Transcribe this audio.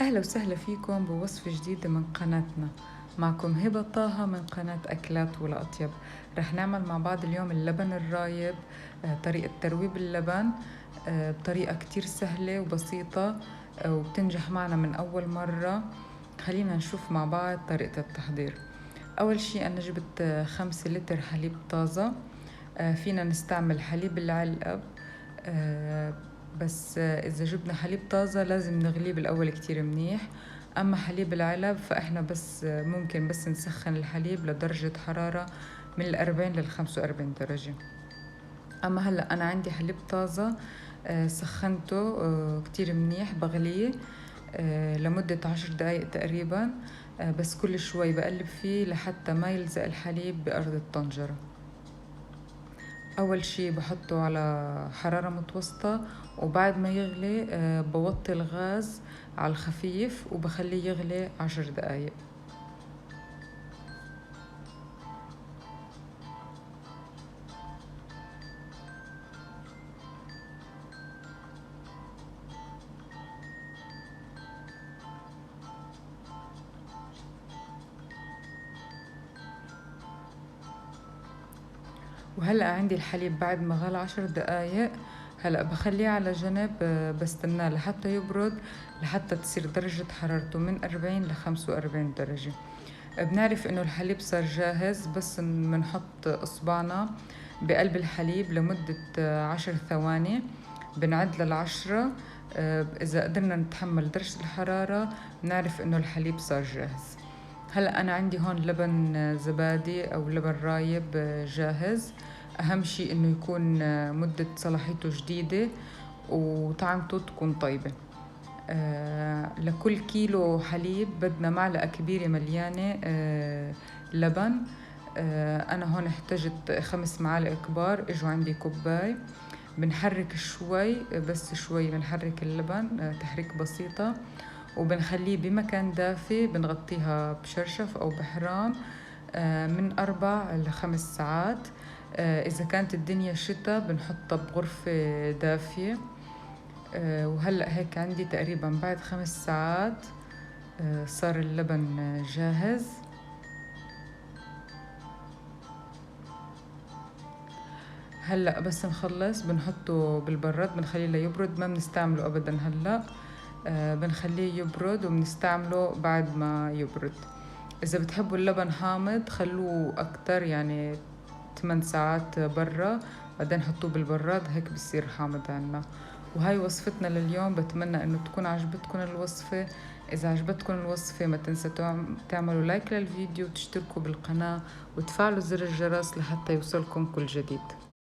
أهلا وسهلا فيكم بوصفة جديدة من قناتنا. معكم هبة طه من قناة أكلات ولا أطيب. رح نعمل مع بعض اليوم اللبن الرايب، طريقة ترويب اللبن بطريقة كتير سهلة وبسيطة، وبتنجح معنا من أول مرة. خلينا نشوف مع بعض طريقة التحضير. أول شي أنا جبت 5 لتر حليب طازة. فينا نستعمل حليب العلقب، بس إذا جبنا حليب طازة لازم نغليه بالأول كتير منيح. أما حليب العلب فإحنا بس ممكن بس نسخن الحليب لدرجة حرارة من 40 45 درجة. أما هلأ أنا عندي حليب طازة، سخنته كتير منيح، بغليه لمدة 10 دقايق تقريبا. بس كل شوي بقلب فيه لحتى ما يلزق الحليب بأرض الطنجرة. أول شي بحطه على حرارة متوسطة، وبعد ما يغلي بوطي الغاز على الخفيف وبخليه يغلي 10 دقايق. وهلأ عندي الحليب بعد ما غلى 10 دقايق. هلأ بخليه على جنب، بستناه لحتى يبرد، لحتى تصير درجة حرارته من 40 ل 45 درجة. بنعرف انه الحليب صار جاهز بس بنحط اصبعنا بقلب الحليب لمدة 10 ثواني، بنعد لل10. اذا قدرنا نتحمل درجة الحرارة بنعرف انه الحليب صار جاهز. هلأ أنا عندي هون لبن زبادي أو لبن رايب جاهز. أهم شي إنه يكون مدة صلاحيته جديدة وطعمته تكون طيبة. لكل كيلو حليب بدنا معلقة كبيرة مليانة لبن. أنا هون احتجت 5 معالق كبار، إجوا عندي كوباي. بنحرك شوي، بس شوي بنحرك اللبن تحريك بسيطة، وبنخليه بمكان دافي، بنغطيها بشرشف أو بحرام من 4 ل5 ساعات. إذا كانت الدنيا شتا بنحطها بغرفة دافية. وهلأ هيك عندي تقريبا بعد 5 ساعات صار اللبن جاهز. هلأ بس نخلص بنحطه بالبراد، بنخليه ليبرد، ما بنستعمله أبدا هلأ. بنخليه يبرد وبنستعمله بعد ما يبرد. إذا بتحبوا اللبن حامض خلوه أكتر، يعني 8 ساعات برا، بعدين حطوه بالبراد، هيك بصير حامض عنا. وهاي وصفتنا لليوم. بتمنى إنه تكون عجبتكم الوصفة. إذا عجبتكم الوصفة ما تنسوا تعملوا لايك للفيديو وتشتركوا بالقناة وتفعلوا زر الجرس لحتى يوصلكم كل جديد.